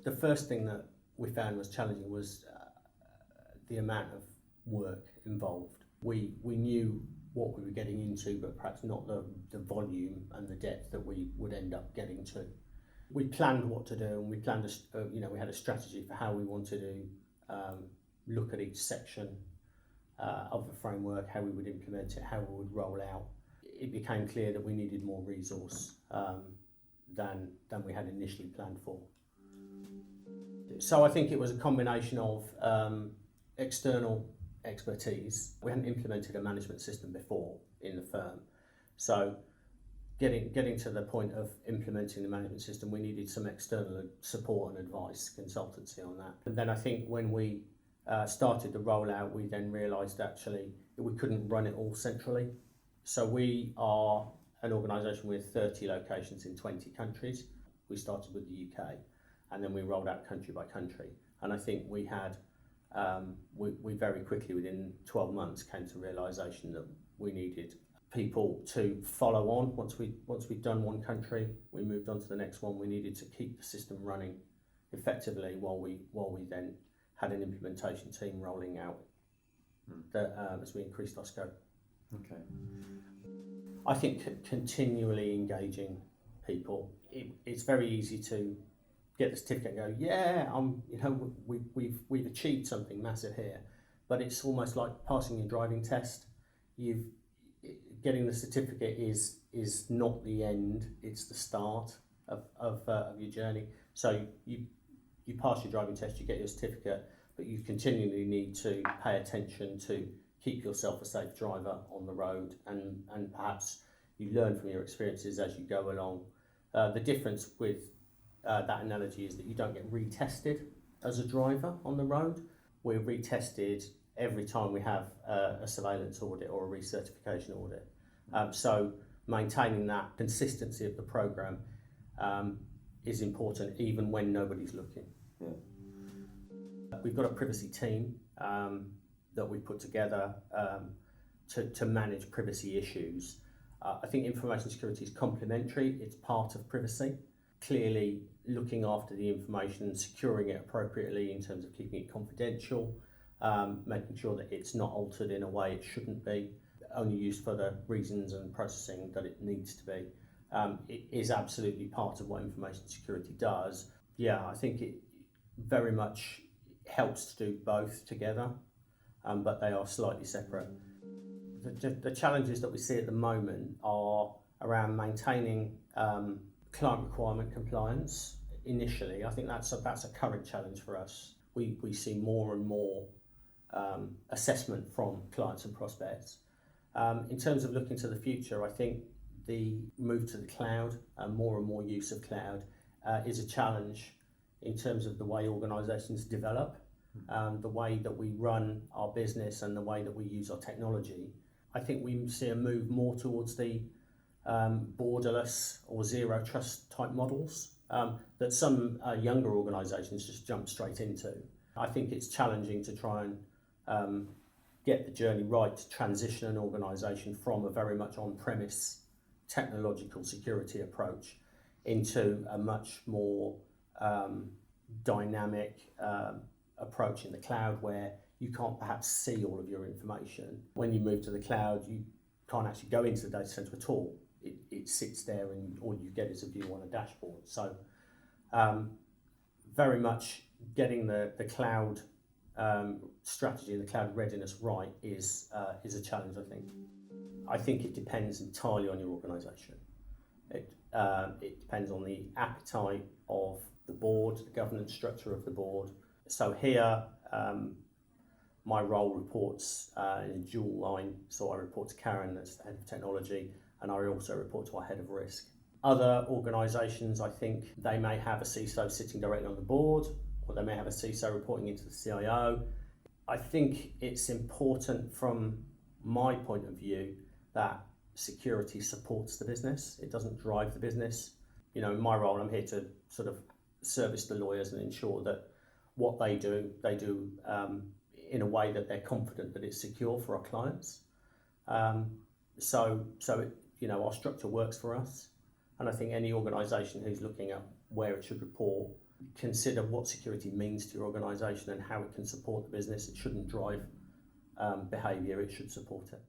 The first thing that we found was challenging was the amount of work involved. We knew what we were getting into, but perhaps not the volume and the depth that we would end up getting to. We planned what to do, and we planned, we had a strategy for how we wanted to look at each section of the framework, how we would implement it, how we would roll out. It became clear that we needed more resource than we had initially planned for. So I think it was a combination of external expertise. We hadn't implemented a management system before in the firm, so getting to the point of implementing the management system, we needed some external support and advice, consultancy on that. And then I think when we started the rollout, we then realised actually that we couldn't run it all centrally. So we are an organisation with 30 locations in 20 countries. We started with the UK, and then we rolled out country by country. And I think we had, we very quickly, within 12 months, came to realisation that we needed people to follow on. Once we'd done one country, we moved on to the next one. We needed to keep the system running effectively while we then had an implementation team rolling out as we increased our scope. Okay. I think continually engaging people. It's very easy to get the certificate and go, yeah, we've achieved something massive here, but it's almost like passing your driving test. Getting the certificate is not the end; it's the start of your journey. So you pass your driving test, you get your certificate, but you continually need to pay attention to keep yourself a safe driver on the road, and perhaps you learn from your experiences as you go along. The difference with that analogy is that you don't get retested as a driver on the road. We're retested every time we have a surveillance audit or a recertification audit. So maintaining that consistency of the programme is important even when nobody's looking. Yeah. We've got a privacy team that we put together to manage privacy issues. I think information security is complementary, it's part of privacy. Clearly looking after the information and securing it appropriately in terms of keeping it confidential, making sure that it's not altered in a way it shouldn't be, only used for the reasons and processing that it needs to be. It is absolutely part of what information security does. Yeah, I think it very much helps to do both together, but they are slightly separate. The challenges that we see at the moment are around maintaining client requirement compliance. Initially, I think that's a current challenge for us. We see more and more assessment from clients and prospects. In terms of looking to the future, I think the move to the cloud and more use of cloud is a challenge in terms of the way organisations develop, the way that we run our business and the way that we use our technology. I think we see a move more towards the borderless or zero trust type models that some younger organisations just jump straight into. I think it's challenging to try and get the journey right to transition an organisation from a very much on-premise technological security approach into a much more dynamic approach in the cloud, where you can't perhaps see all of your information. When you move to the cloud, you can't actually go into the data centre at all. It sits there and all you get is a view on a dashboard. So very much getting the cloud strategy and the cloud readiness right is a challenge, I think. I think it depends entirely on your organisation. It depends on the appetite of the board, the governance structure of the board. So here, my role reports in a dual line. So I report to Karen, that's the head of technology, and I also report to our head of risk. Other organisations, I think they may have a CISO sitting directly on the board, or they may have a CISO reporting into the CIO. I think it's important from my point of view that security supports the business. It doesn't drive the business. In my role, I'm here to sort of service the lawyers and ensure that what they do in a way that they're confident that it's secure for our clients. So our structure works for us, and I think any organisation who's looking at where it should report consider what security means to your organisation and how it can support the business. It shouldn't drive behaviour, it should support it.